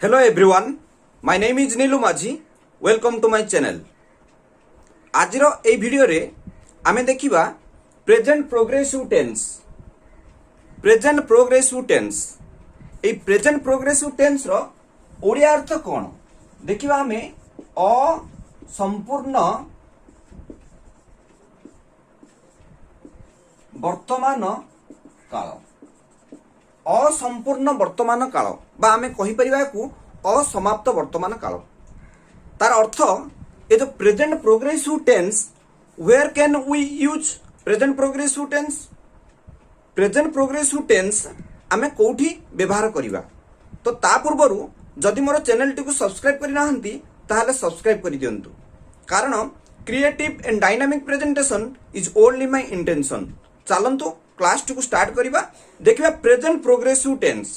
Hello everyone, my name is Nilu Maji. Welcome to my channel. आजिरो ए video रे आमे देखिबा present progressive tense. Present progressive tense ए प्रेजेंट प्रोग्रेसिव टेंस रो ओडिया अर्थ कोन देखिबा आमे असंपूर्ण वर्तमान काल असंपूर्ण वर्तमान काल बा आमे कहि परिबा को असमाप्त वर्तमान काल तार अर्थ ये जो present progressive tense where can we use present progressive tense. Present progressive tense आमे कोठी व्यवहार करिबा तो ता पूर्वरु जदि मोर चैनल टी को सब्सक्राइब करि नाहंती ताहाले सब्सक्राइब करि दियंतु कारण creative and dynamic presentation is only my intention. चलंतु क्लास टी को स्टार्ट करिबा देखिबा प्रेजेंट प्रोग्रेसिव टेंस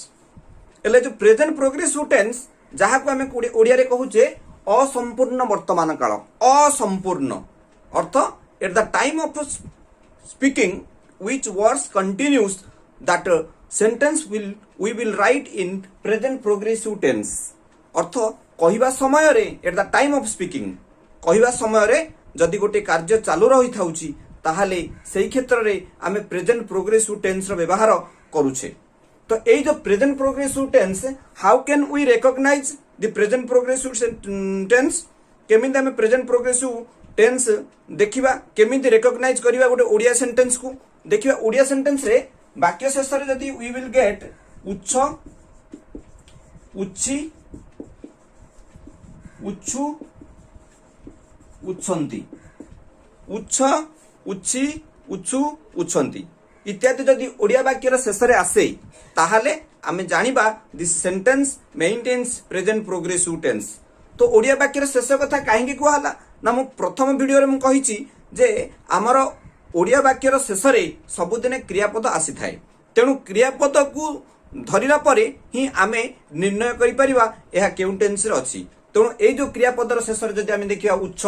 एले जो प्रेजेंट प्रोग्रेसिव टेंस जहा को आमे ओडिया रे कहूचे असंपूर्ण वर्तमान काल। असंपूर्ण अर्थ at the time of speaking which words continues that sentence we will write in present progressive tense. अर्थ कहिबा समय रे at the time of speaking कहिबा समय रे जदि गोटे कार्य चालू रही थाउची ताहाले सेही क्षेत्र रे आमे प्रेजेंट प्रोग्रेसिव टेंस रो व्यवहार करूछे। तो ए जो present progressive tense how can we recognise the present progressive tense केमिति हमें प्रेजेंट प्रोग्रेसिव टेंस देखिबा केमिति रिकॉग्नाइज करिबा गोटे ओडिया सेंटेंस को देखिबा। ओडिया सेंटेंस रे वाक्य शेष रे जदी वी विल गेट उच्च उच्ची उच्छु उच्छंती उच्च उच्ची उच्छु उच्छंती इत्यादि जदि ओडिया वाक्यर शेष रे आसे ताहाले आमे जानिबा this sentence maintains present progressive tense. तो ओडिया वाक्यर शेष कथा काहेकि कहला ना मु प्रथम वीडियो रे मु कहिची जे हमर ओडिया वाक्यर शेष रे सबुदिने क्रियापद आसी थाए तेनु क्रियापद को धरिला परे ही आमे निर्णय करि परिबा एहा केउ टेंस रे अछि। तेनु ए जो क्रियापद रो शेष रे जदि आमे देखिया उच्च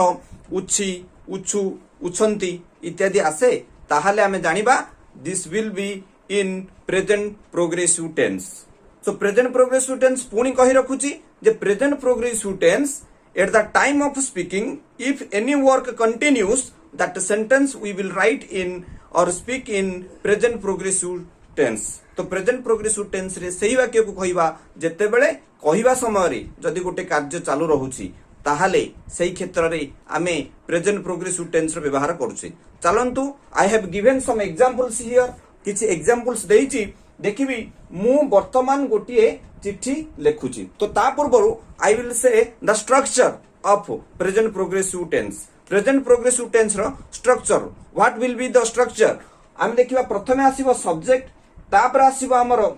उच्ची उच्छु उच्छंती इत्यादि आसे ताहाले आमे जानिबा this will be in present progressive tense. So present progressive tense पुणी कही रखुची जे present progressive tense at the time of speaking if any work continues that sentence we will write in or speak in present progressive tense. तो present progressive tense रे सही वाक्य को कहिबा जेते बेले कहिबा समय रे जदि गोटे कार्य चालू रहुची ताहाले सही क्षेत्र रे आमे प्रेजेंट प्रोग्रेसिव टेंस रो व्यवहार करूछे। चलंतु I have given some examples here किछि एग्जांपल्स देइछि देखिबी मु वर्तमान गोटिए चिट्ठी लेखुची तो ता पूर्वरु I will say the structure of present progressive tense. Present progressive tense रो structure what will be the structure आमे देखिबा प्रथमे आसीबो सब्जेक्ट तापर आसीबो हमरो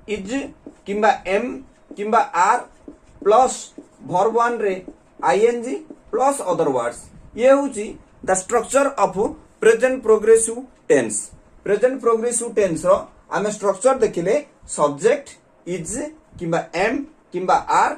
इज किंबा एम किंबा आर प्लस वर्ब वन रे आईएनजी प्लस अदर वर्ड्स ये होची the structure of present progressive tense. Present progressive tense रो आमे स्ट्रक्चर देखिले सब्जेक्ट इज किंबा एम किंबा आर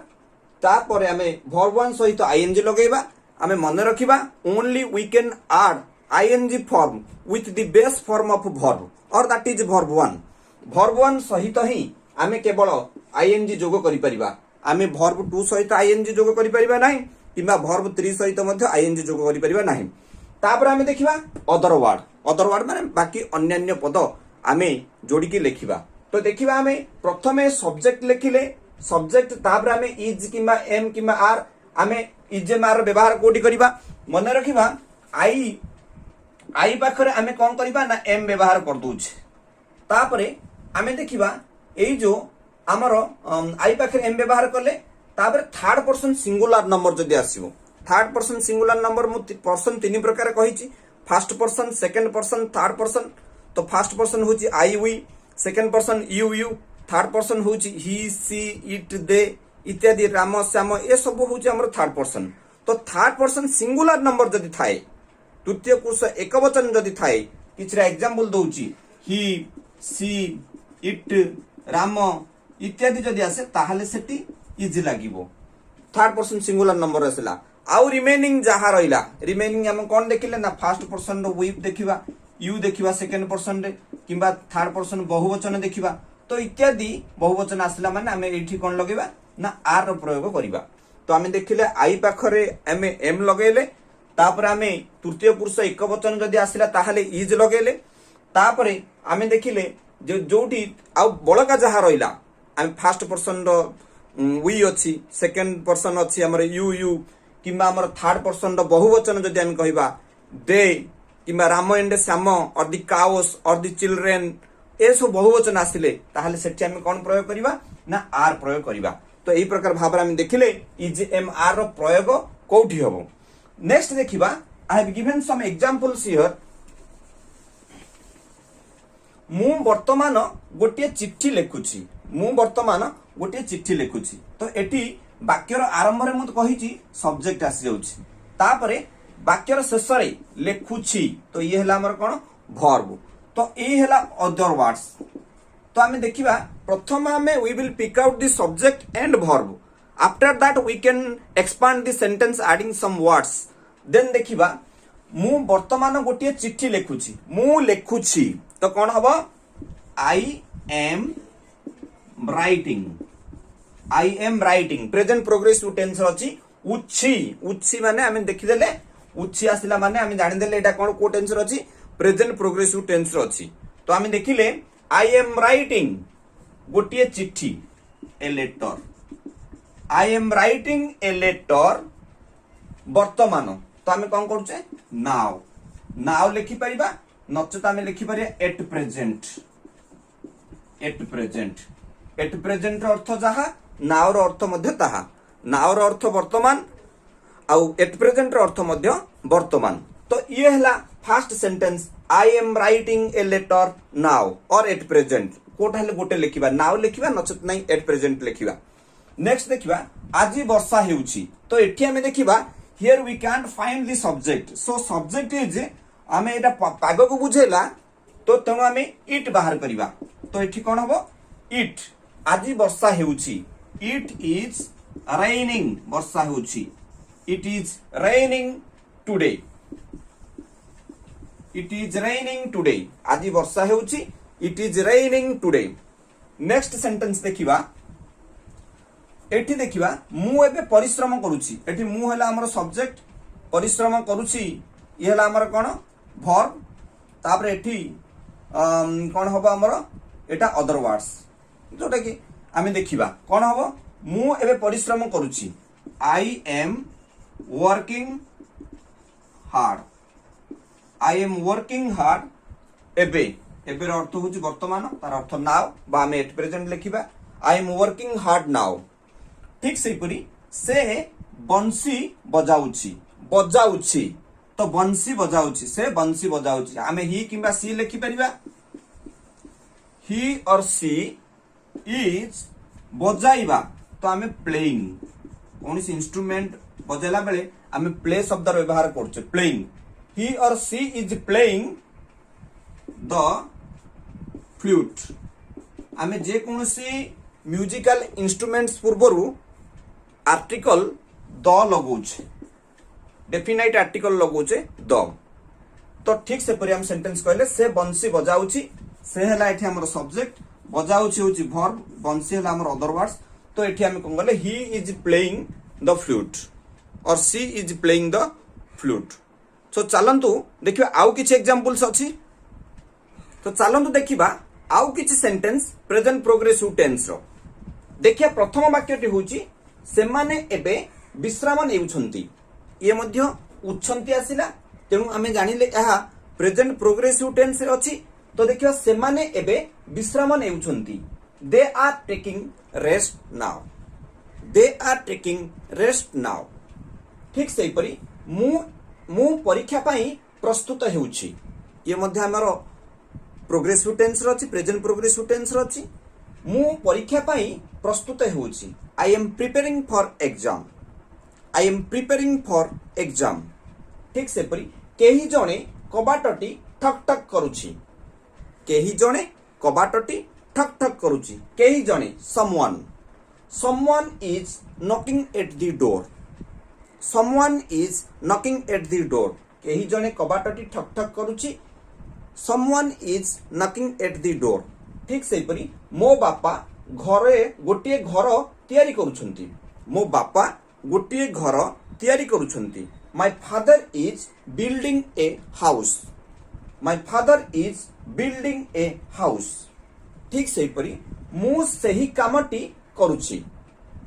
तापर आमे वर्ब वन सहित आईएनजी लगेबा आमे मन रखिबा only we can add ING form with the base form of verb or that is verb one. Verb one सहित ही आमे केवल आईएनजी जोग करि परिबा आमे वर्ब 2 सहित आईएनजी जोग करि परिबा नाही किंबा वर्ब 3 सहित मध्ये आईएनजी जोग करि परिबा नाही। तापर आमे देखिबा अदर वर्ड माने बाकी अन्यान्य पद आमे जोडी के लेखिबा। तो देखिबा आमे प्रथमे सब्जेक्ट लेखिले सब्जेक्ट तापर आमे इज किंबा एम किंबा आर आमे इज एम आर व्यवहार कोडी करिबा मन रखिबा आई पाखरे आमे कोन करिबा ना एम व्यवहार कर दोछ। तापरे आमे देखिबा एई जो हमर आई पाखरे एम व्यवहार करले तापर थर्ड पर्सन सिंगुलर नंबर जदि आसीबो थर्ड पर्सन सिंगुलर नंबर मु पर्सन तीन प्रकार कहिची first person second person third person. तो फर्स्ट पर्सन होची I we second person you third person होची ही सी इट दे इत्यादि राम श्याम ए सब होची हमर थर्ड पर्सन। तो थर्ड पर्सन सिंगुलर नंबर जदि थाए तृतीय पुरुष एकवचन जदि थाए किछरा एग्जांपल दोउची ही सी इट राम इत्यादि जदि आसे ताहाले सेटी इजी लागिबो थर्ड पर्सन सिंगुलर नंबर आसला। आउ रिमेनिंग जहा रहिला रिमेनिंग हम कोन देखिले ना फर्स्ट पर्सन रो वी देखिबा यू देखिबा सेकंड पर्सन रे किंबा थर्ड पर्सन बहुवचन देखिबा तो इत्यादि बहुवचन आसला माने हमें एठी कोन लगेबा ना आर रो प्रयोग करिबा। तो आमे देखिले आई पाखरे एम एम लगेले, तापर आमे तृतीय पुरुष एक वचन जदि आसिला ताहाले इज लगेले, तापरे आमे देखिले जो जोटी आ बळका जहा रहिला आमे फर्स्ट पर्सन रो वी अछि, सेकंड पर्सन अछि हमर यू यू, किंबा हमर थर्ड पर्सन रो बहुवचन जदि आमे कहिबा दे, किंबा राम एंड श्याम और दी काउस और दी चिल्ड्रेन, ए सब बहुवचन आसिले ताहाले सेठी आमे कोन प्रयोग करिबा ना आर प्रयोग करिबा। तो एई प्रकार भाबरा आमे देखिले इज एम आर रो प्रयोग कोठी हबो। नेक्स्ट देखिबा, I have given some examples here. मु वर्तमान गोटे चिट्ठी लेखुची, मु वर्तमान गोटे चिट्ठी लेखुची। तो एटी वाक्यर आरंभ रे मु कहिची सब्जेक्ट आसी जाउची, तापरे वाक्यर शेष रे लेखुची, तो ये हला हमर कोन वर्ब। तो ये हला अदर वर्ड्स। तो आमे देखिबा प्रथम आमे we will pick out the subject and verb, after that we can expand the sentence adding some words. Then देखिबा मु वर्तमान गोटे चिट्ठी लेखुची, मु लेखुची, तो कोन हबो I am writing, I am writing present progressive tense अछि उछि, उछि माने आमे देखिदेले उछि आसिला माने आमे जानि देले एटा कोन को टेंस अछि प्रेजेंट प्रोग्रेसिव टेंस अछि। तो आमे देखिले आई एम राइटिंग गोटे चिट्ठी a letter, I am writing a letter वर्तमान। तो आमे कोन करछे नाउ, नाउ लिखि परिबा, नचेत आमे लिखि परिया at present, at present, at present रो अर्थ जहा नाउ रो अर्थ मध्य ताहा, नाउ रो अर्थ वर्तमान आउ एट प्रेजेंट रो अर्थ मध्य वर्तमान। तो ये हला first sentence I am writing a letter now और एट प्रेजेंट, कोटा हले गोटे लिखिबा, नाउ लिखिबा नचेत नै एट प्रेजेंट लिखिबा। नेक्स्ट देखिबा आजि वर्षा हेउची, तो एठी हमें देखिबा here we can find the subject. So subject is आमे एटा पाग को बुझेला, तो तेणु आमे इट बाहर करिबा। तो एठी कोन हबो इट, आजि वर्षा हेउची, इट इज रेनिंग, वर्षा हेउची, it is raining today, it is raining today, आजि वर्षा हेउची, it is raining today. Next sentence देखिबा, एठी देखिबा मु एबे परिश्रम करूची, एठी मु हला हमर सब्जेक्ट, परिश्रम करूची ये हला हमर कोन वर्ब, तापर एठी कोन हबो हमर एटा अदर वर्ड्स, जोटा कि आमे देखिबा कोन हबो मु एबे परिश्रम करूची, आई am working hard, I am working hard. एबे एबे रो अर्थ होची वर्तमान, तार अर्थ नाउ बा आमे एट प्रेजेंट लिखिबा I am working hard now. ठीक से परी से बंसी बजाउची, बजाउची, तो बंसी बजाउची, से बंसी बजाउची, आमे ही किंबा सी लिखि परिबा, ही और सी इज बजाइबा, तो आमे प्लेइंग, कौन सी इंस्ट्रूमेंट बजेला बेले आमे प्ले शब्द व्यवहार करछे playing, he or she is playing the flute. आमे जे कोनसी म्यूजिकल इंस्ट्रूमेंट्स पूर्वरु आर्टिकल द लगौछे, डेफिनाइट आर्टिकल लगौछे द। तो ठीक से परि हम सेंटेंस कहले से बंसी बजाउची, से हला एठी हमर सब्जेक्ट, बजाउची होची वर्ब, बंसी हला हमर अदर वर्ड्स। तो एठी हम कोन गले he is playing the flute और she is playing the flute. सो चलंतु देखिबा आउ किछ एग्जांपल्स अछि। तो चलंतु देखिबा आउ किछ सेंटेंस प्रेजेंट प्रोग्रेसिव टेंस रो। देखिया प्रथम वाक्यटी होची सेमाने एबे विश्राम नेउछंती, ये मध्य उच्छंती आसिला, तेणु आमे जानिले एहा प्रेजेंट प्रोग्रेसिव टेंस रे अछि। तो देखिबा सेमाने एबे विश्राम नेउछंती, they are taking rest now, they are taking rest now. ठीक से परी मु परीक्षा पाई प्रस्तुत हेउछि, ये मध्य हमर प्रोग्रेसिव टेंस रो अछि, प्रेजेंट प्रोग्रेसिव टेंस रो अछि। मु परीक्षा पाई प्रस्तुत हेउछि, I am preparing for exam, I am preparing for exam. ठीक से परी केही जणे कबाटटी ठक ठक करूछि, केही जणे कबाटटी ठक ठक करूछि, केही जणे someone, someone is knocking at the door, someone is knocking at the door, केही जणे कबाटटी ठक ठक करूछि, someone is knocking at the door। ठीक से परी मो बापा घरे गोटे घर तैयारी करूछंती मो बापा गोटे घर तैयारी करूछंती my father is building a house my father is building a house ठीक से परी मु सही कामटी करूची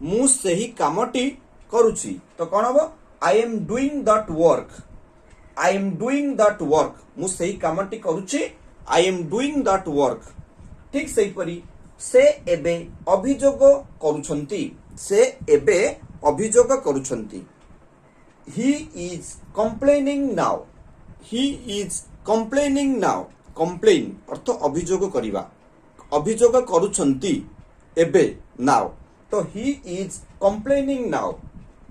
मु सही कामटी करूची तो कौन हम I am doing that work I am doing that work मु सही कामटी करूची I am doing that work ठीक से परी से एबे अभियोग करूछंती से एबे अभियोग करूछंती he is complaining now he is complaining now complain अर्थ अभियोग करिवा अभियोग करूछंती एबे नाउ तो ही इज कंप्लेनिंग नाउ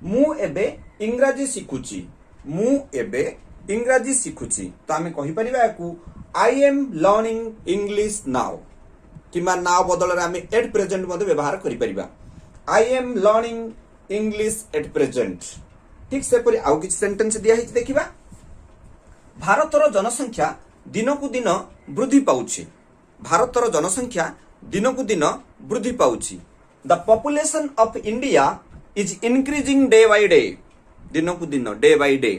मु एबे इंग्रजी शिखुची मु एबे इंग्रजी शिखुची तो आमे कहि परिबा याकू I am learning English now किमा नाउ बदल रे आमे एट प्रेजेंट मध्ये व्यवहार करि परिबा I am learning English at present ठीक से परि आउ किछ सेंटेंस दिया हिच देखिबा भारतर जनसंख्या दिनकु दिन वृद्धि पाउछि भारतर जनसंख्या दिनकु दिन वृद्धि पाउछि the population of India is increasing day by day दिनकु दिन डे बाय डे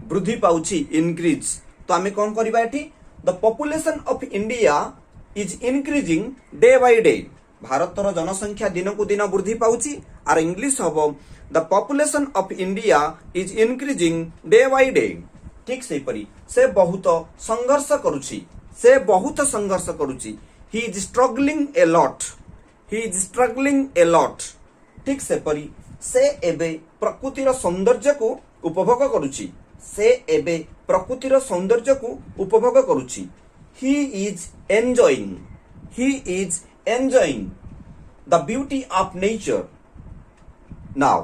वृद्धि पाउछि इंक्रीज तो आमे कोन करबा एठी the population of India is increasing day by day भारतर जनसंख्या दिनकु दिन वृद्धि पाउछि आर इंग्लिश हबो the population of India is increasing day by day ठीक से परी से बहुत संघर्ष करूछि से बहुत संघर्ष करूछि he is struggling a lot he is struggling a lot ठीक से परी से एबे प्रकृतिर सौंदर्य को उपभोग करूछि से एबे प्रकृतिर सौंदर्य को उपभोग करूछि he is enjoying the beauty of nature now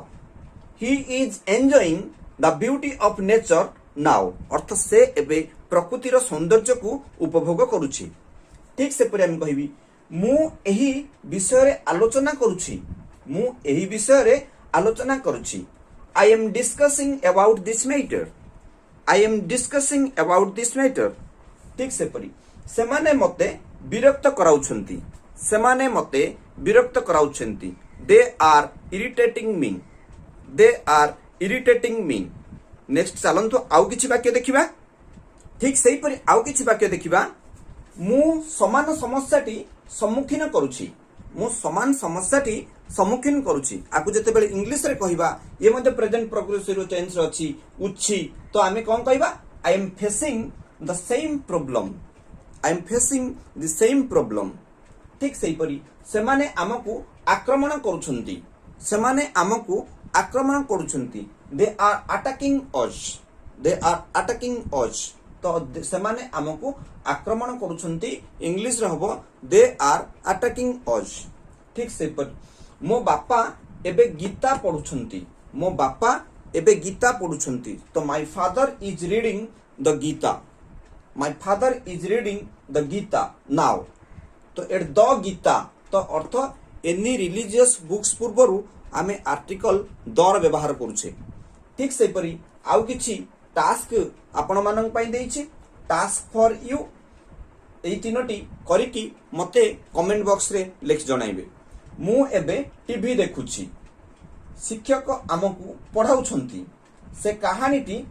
he is enjoying the beauty of nature now अर्थ से एबे प्रकृतिर सौंदर्य को उपभोग करूछि ठीक से परि हम कहिबी मु एही विषय रे आलोचना करूछि मु एही विषय रे आलोचना करूछि I am discussing about this matter I am discussing about this matter ठीक से परि सेमाने मते विरक्त कराउछंती सेमाने मते विरक्त कराउछंती they are irritating me they are irritating me next चलंतु आउ किछि वाक्य देखिबा ठीक सेही परि आउ किछि वाक्य देखिबा मु समान समस्याटी सम्मुखीन करूछि मु समान समस्याटी सम्मुखीन करूछि आकु जते बेले इंग्लिश रे कहिबा ये मध्ये प्रेजेंट प्रोग्रेसिव टेंस रे अछि उछि तो आमे कोन कहिबा I am facing the same problem I am facing the same problem ठीक सेही परि सेमाने आमकु आक्रमण करूछंती सेमाने आमकु आक्रमण करूछंती they are attacking us they are attacking us तो सेमाने आमकु आक्रमण करूछंती इंग्लिश रे हबो दे आर अटैकिंग अस ठीक से पर मो बापा एबे गीता पढुछंती मो बापा एबे गीता पढुछंती तो my father is reading the Gita my father is reading the Gita now तो एट द गीता तो अर्थ एनी रिलीजियस बुक्स पूर्वरु आमे आर्टिकल दर व्यवहार करूछे ठीक से परी आउ किछि टास्क आपण मानन पई देइछि टास्क फॉर यू एई तीनोटी करिकि मते कमेंट बॉक्स रे लिख जणाइबे मु एबे टीवी देखुछि शिक्षक आमकु पढाउछंती से कहानीटी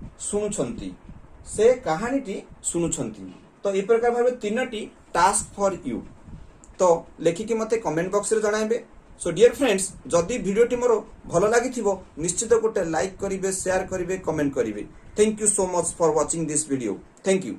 सुनुछंती तो ए प्रकार भाबे तीनोटी टास्क फॉर यू तो लेखिकि मते कमेंट बॉक्स रे जणाइबे सो डियर फ्रेंड्स जदि वीडियोटी मोर भलो लागिथिबो निश्चित गोटे लाइक करिवे शेयर करिवे कमेंट करिवे thank you so much for watching this video thank you.